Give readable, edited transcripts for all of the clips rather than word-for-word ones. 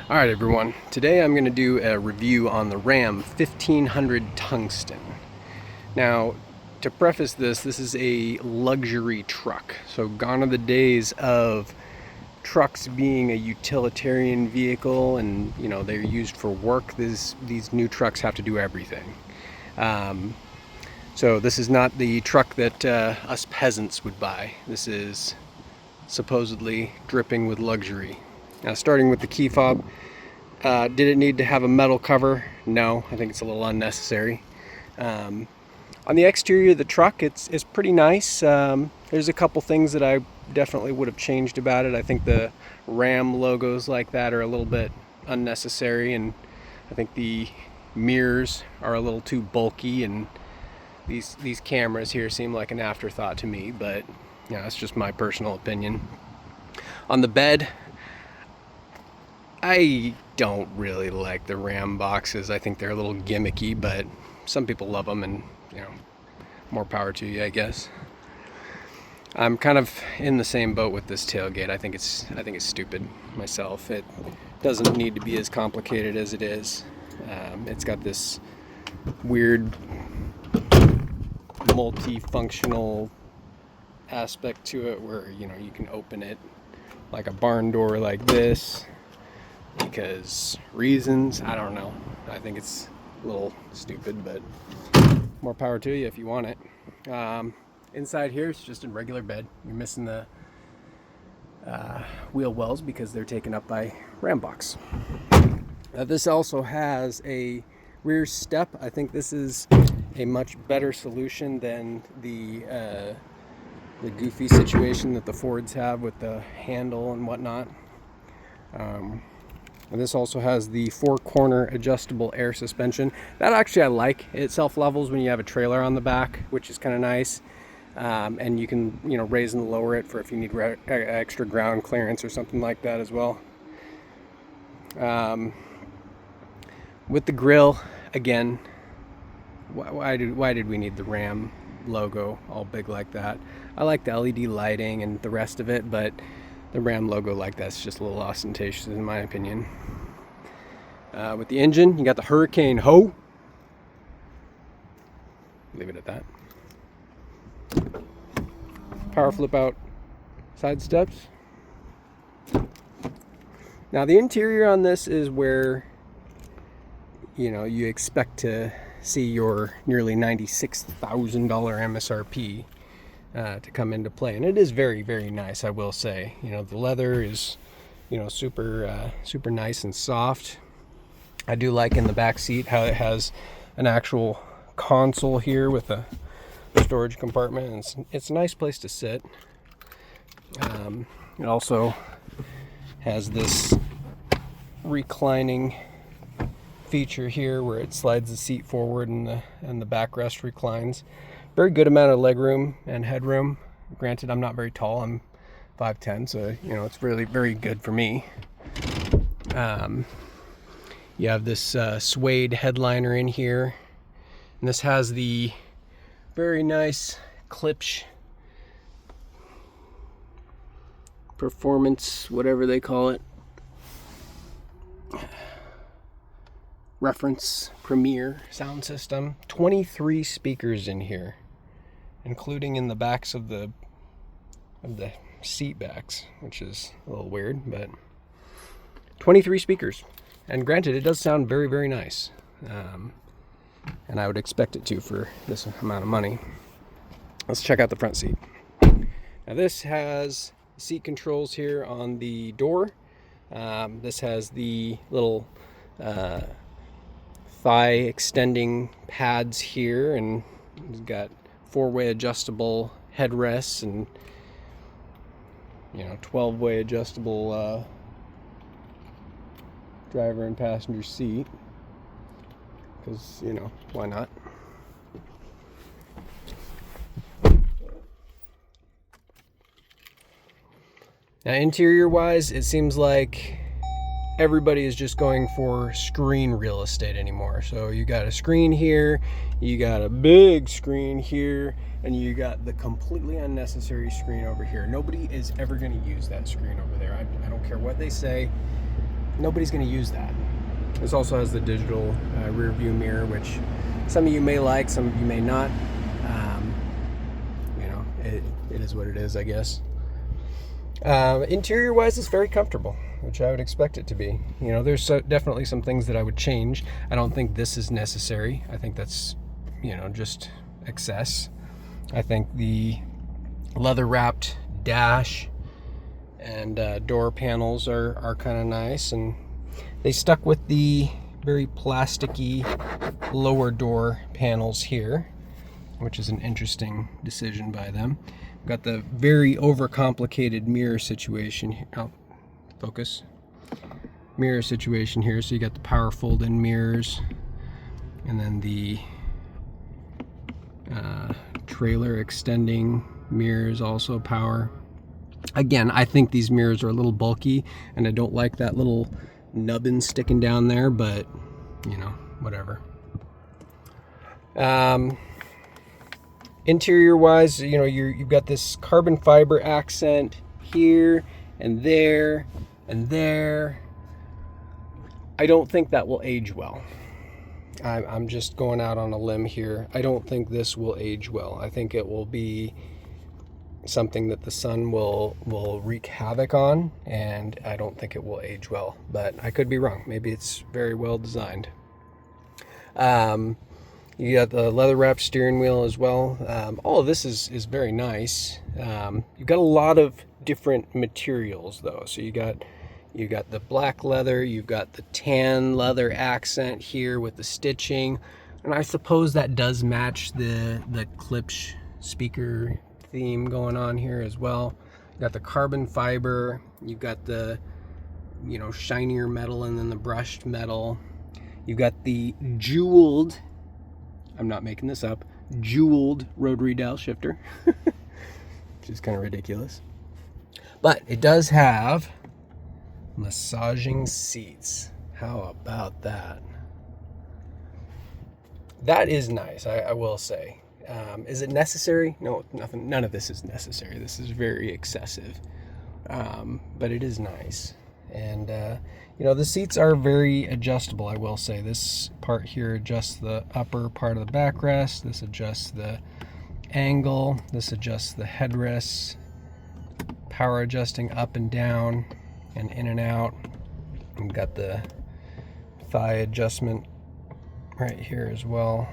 All right, everyone. Today I'm going to do a review on the Ram 1500 Tungsten. Now, to preface this, this is a luxury truck. So gone are the days of trucks being a utilitarian vehicle and, you know, they're used for work. These new trucks have to do everything. So this is not the truck that us peasants would buy. This is supposedly dripping with luxury. Now, starting with the key fob, did it need to have a metal cover? No, I think it's a little unnecessary. On the exterior of the truck, it's pretty nice. There's a couple things that I definitely would have changed about it. I think the Ram logos like that are a little bit unnecessary, and I think the mirrors are a little too bulky, and these cameras here seem like an afterthought to me, but yeah, that's just my personal opinion. On the bed, I don't really like the Ram boxes. I think they're a little gimmicky, but some people love them, and you know, more power to you, I guess. I'm kind of in the same boat with this tailgate. I think it's stupid myself. It doesn't need to be as complicated as it is. It's got this weird multifunctional aspect to it where, you know, you can open it like a barn door like this because reasons, I don't know. I think it's a little stupid, but more power to you if you want it. Inside here, it's just a regular bed. You're missing the wheel wells because they're taken up by Ram box. This also has a rear step. I think this is a much better solution than the goofy situation that the Fords have with the handle and whatnot. And this also has the 4-corner adjustable air suspension. That actually I like. It self-levels when you have a trailer on the back, which is kind of nice. And you can, you know, raise and lower it for if you need extra ground clearance or something like that as well. With the grill, again, why did we need the Ram logo all big like that? I like the LED lighting and the rest of it, but the Ram logo like that's just a little ostentatious in my opinion. With the engine, you got the Hurricane Ho. Leave it at that. Power flip out side steps. Now the interior on this is where, you know, you expect to see your nearly $96,000 MSRP to come into play, and it is very, very nice, I will say. You know, the leather is, you know, super nice and soft. I do like in the back seat how it has an actual console here with a storage compartment, and it's a nice place to sit. It also has this reclining feature here where it slides the seat forward and the backrest reclines. Very good amount of legroom and headroom. Granted, I'm not very tall. I'm 5'10", so you know it's really very good for me. You have this suede headliner in here, and this has the very nice Klipsch performance, whatever they call it, reference premier sound system. 23 speakers in here, including in the backs of the seat backs, which is a little weird, but 23 speakers. And granted, it does sound very, very nice. And I would expect it to for this amount of money. Let's check out the front seat. Now this has seat controls here on the door. This has the little thigh extending pads here, and it's got 4-way adjustable headrests and, you know, 12-way adjustable driver and passenger seat, because, you know, why not? Now, interior wise, it seems like everybody is just going for screen real estate anymore. So you got a screen here, you got a big screen here, and you got the completely unnecessary screen over here. Nobody is ever going to use that screen over there. I don't care what they say. nobody's going to use that. This also has the digital rear view mirror, which some of you may like, some of you may not. You know, it is what it is, I guess. Interior wise, it's very comfortable, which I would expect it to be. You know, there's definitely some things that I would change. I don't think this is necessary. I think that's, you know, just excess. I think the leather wrapped dash and door panels are kind of nice, and they stuck with the very plasticky lower door panels here, which is an interesting decision by them. We've got the very overcomplicated mirror situation here. Oh, focus. Mirror situation here. So you got the power fold-in mirrors, and then the trailer extending mirrors also power. Again, I think these mirrors are a little bulky, and I don't like that little nubbin sticking down there, but you know, whatever. Interior wise, you know, you've got this carbon fiber accent here and there and there. I don't think that will age well. I'm just going out on a limb here. I don't think this will age well. I think it will be something that the sun will wreak havoc on, and I don't think it will age well, but I could be wrong. Maybe it's very well designed. You got the leather wrapped steering wheel as well. All of this is very nice. You've got a lot of different materials though. So you got the black leather, you've got the tan leather accent here with the stitching, and I suppose that does match the Klipsch speaker theme going on here as well. You got the carbon fiber, you've got the, you know, shinier metal, and then the brushed metal. You've got the jeweled, I'm not making this up, jeweled rotary dial shifter, which is kind of ridiculous. But it does have massaging seats. How about that? That is nice, I will say. Is it necessary? No, nothing. None of this is necessary. This is very excessive, but it is nice. And you know, the seats are very adjustable, I will say. This part here adjusts the upper part of the backrest. This adjusts the angle. This adjusts the headrests. Power adjusting up and down and in and out. We've got the thigh adjustment right here as well.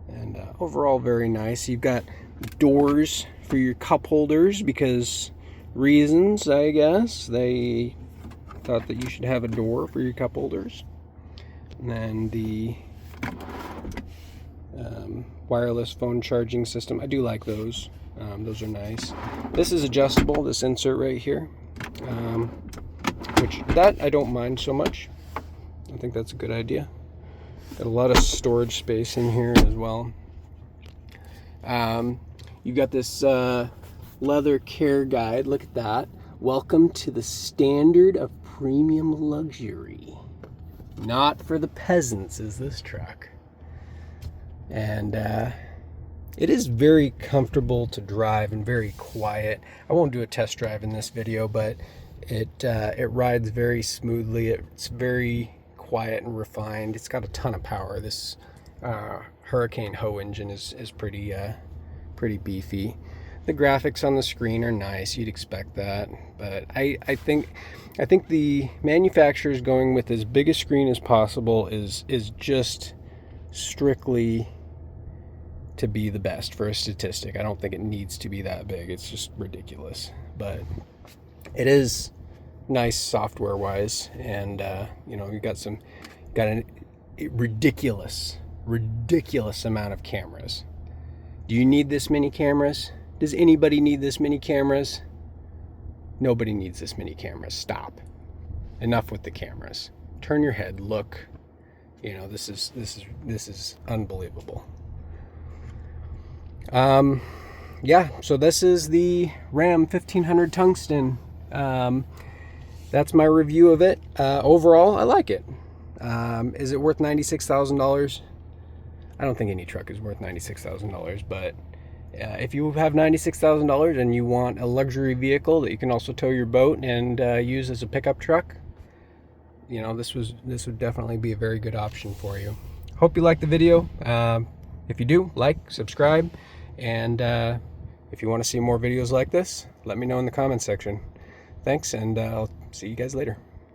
And overall very nice. You've got doors for your cup holders because reasons, I guess. They thought that you should have a door for your cup holders. And then the wireless phone charging system. I do like those. Those are nice. This is adjustable, this insert right here. Which that I don't mind so much. I think that's a good idea. Got a lot of storage space in here as well. You got this leather care guide. Look at that. Welcome to the standard of premium luxury. Not for the peasants is this truck. And it is very comfortable to drive and very quiet. I won't do a test drive in this video, but it rides very smoothly. It's very quiet and refined. It's got a ton of power. This Hurricane Ho engine is pretty beefy. The graphics on the screen are nice. You'd expect that, but I think the manufacturer is going with as big a screen as possible is just strictly to be the best for a statistic. I don't think it needs to be that big. It's just ridiculous, but it is nice software wise, and you know, you got a ridiculous amount of cameras. Do you need this many cameras? Does anybody need this many cameras? Nobody needs this many cameras. Stop. Enough with the cameras. Turn your head, look. You know, this is unbelievable. Yeah, so this is the Ram 1500 Tungsten. That's my review of it. Overall, I like it. Is it worth $96,000? I don't think any truck is worth $96,000, but if you have $96,000 and you want a luxury vehicle that you can also tow your boat and use as a pickup truck, you know, this would definitely be a very good option for you. Hope you liked the video. If you do, like, subscribe, and if you want to see more videos like this, let me know in the comments section. Thanks, and I'll see you guys later.